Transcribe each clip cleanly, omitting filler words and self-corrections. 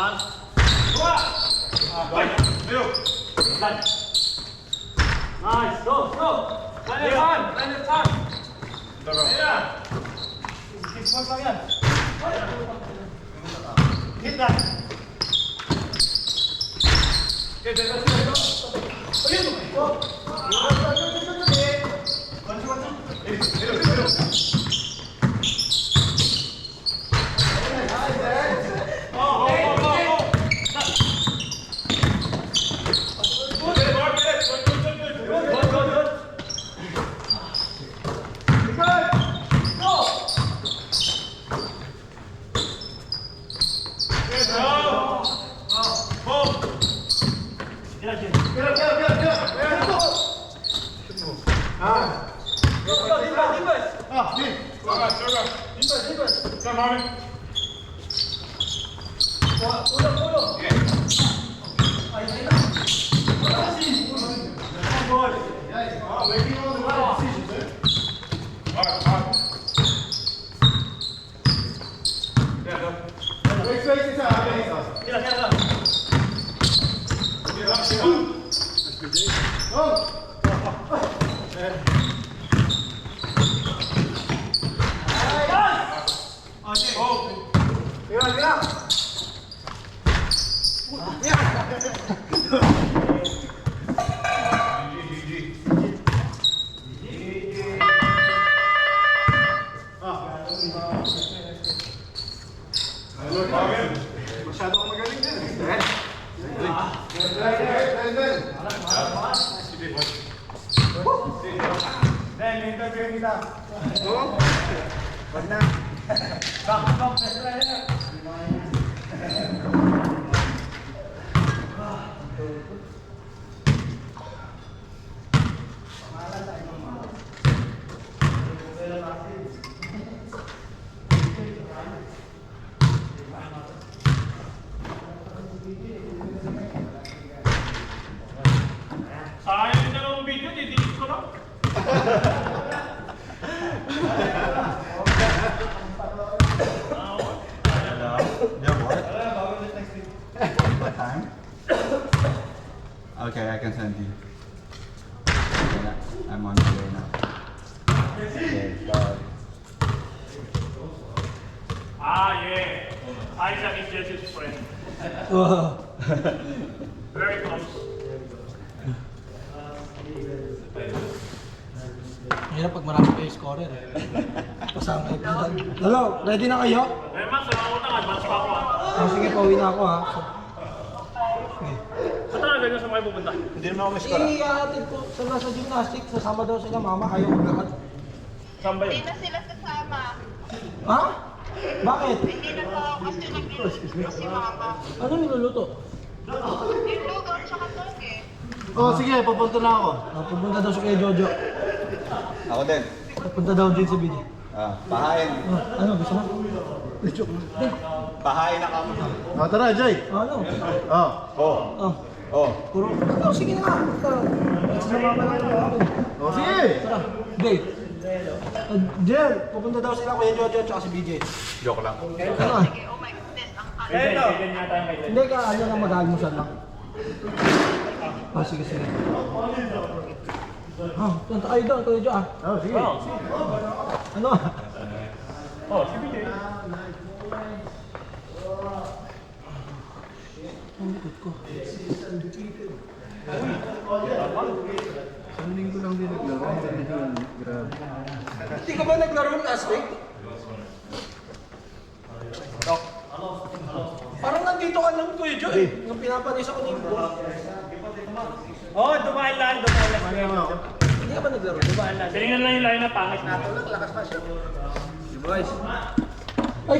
Nice, go! Daniel Tan! Ayan! Kickball lang yan. Hit that! Okay, let's go! Ayun! Go! Masyado akong magaling din. Ben, interview kita. Wag na. Back, best player. Sayang yung dalawang video, didilis ko lang. What time? Okay, I can send you. I'm on the way now. Okay, bye. Yeah. Isaac is Jesse's friend. Very close. Hirap pag marami kayo scorer eh. Pasama kayo pinsan. Hello, ready na kayo? Eh, Max, nakakutang advance pa ako. Oh, sige, pauwi na ako ha. Saan talaga ganyan sa mga pupunta? Hindi naman ako miskora. Ihatid ko sila sa gymnastics. Sasama daw sila mama. Ayaw maglakad. Saan ba Hindi yun? na sila sasama. Ha? Bakit? Hindi na po kasi nagluluto si mama. Ano niluluto? Yung lugaw tsaka toge. Oh, sige, papunta na ako. Pupunta daw si Kuya Jojo. Ako din. Pupunta daw din si Bidi. Pahain. Ano, gusto mo? Joke lang. Pahain na kamo. Tara, Jay. Ano? Oh. Oh, puro. Oh, sige na nga. Tara. Sumama lang ako. O, sige. Tara. Dave. Jel, pupunta daw sila Kuya Jojo at si BJ. Joke lang. Ano? Sige, oh my goodness, ang kalit. Kailan yata yung kailan? Hindi ka, ano lang mag-almusal lang. Oh, sige, sige. Punta kayo doon, Kuya Jo ah. Oh, sige. Ano? Oh, si BJ. Ang likod ko. Isang linggo lang din naglaro. Grabe. Hindi ka ba naglaro last week? Parang nandito ka lang, Kuya Jo eh. Yung pinapanis ako ng boss. Oh, dumaan lang. Hindi ka ba naglaro? Dumaan lang. Tinignan lang yung line na pangit na. Ay,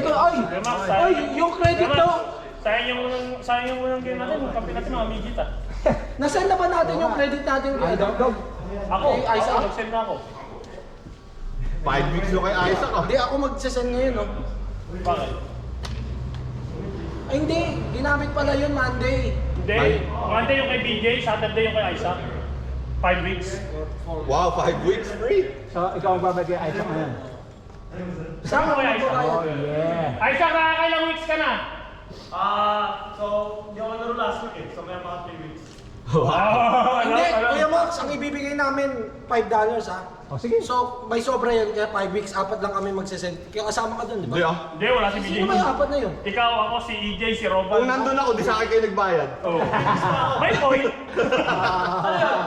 ay, yung credit daw. Sayang yung unang game natin, yung kampi natin mga midget ah. Nasaan na ba natin yung credit natin kay Dog? Ako, nag-send na ako. 5 weeks yung kay Isaac. Hindi ako magsasend ngayon, no? Bakit? Ay, hindi. Ginamit pala yun Monday. Hindi, Monday yung kay BJ, Saturday yung kay Isaac. 5 weeks. Wow, 5 weeks free. So, ikaw ang babagay Isaac ngayon. Saan mo kay Isaac? Oh, yeah. Isaac, nakakailang weeks ka na? So, hindi ako naro last week eh. So, may mga 3 weeks. Hindi, Kuya Max, ang ibibigay namin $5 ha. Oh, sige. So, may sobra yun, kaya 5 weeks, 4 lang kami magsisend. Kaya kasama ka dun, di ba? Hindi ah. Hindi, wala si BJ. Sino ba yung 4 na yun? Ikaw, ako, si EJ, si Roban. Kung nandun ako, di sa akin kayo nagbayad. Oh. May point. Ano yun?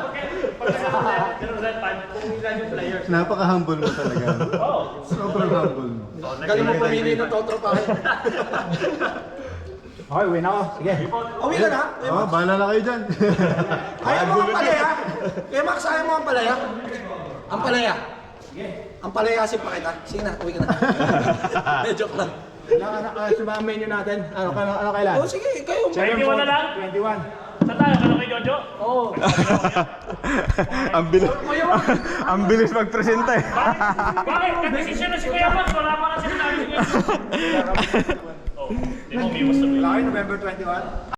Pag nag-reset time, kung ilan yung players. Napaka-humble mo talaga. Oo. Sobrang humble mo. Galing mo pumili ng totropahin. Okay, win ako. Sige. Uwi ka na, Kuya Oh, Max. bahala na kayo dyan. Ayaw mo ang palaya. Kuya Max, ayaw mo ang palaya. Ang palaya. Ang palaya kasi pa kita. Sige na, uwi ka na. Joke lang. Sumama menu natin. Ano kailan? Oh, sige, kayo. 21 na lang? 21. Saan tayo? Ano kay Jojo? Oo. Ang bilis magpresenta eh. Bakit? Nag-desisyon na si Kuya Max. Wala pa na sinasabi si Kuya Max. Oh, di mo umiwas na. Wala kayo, November 21.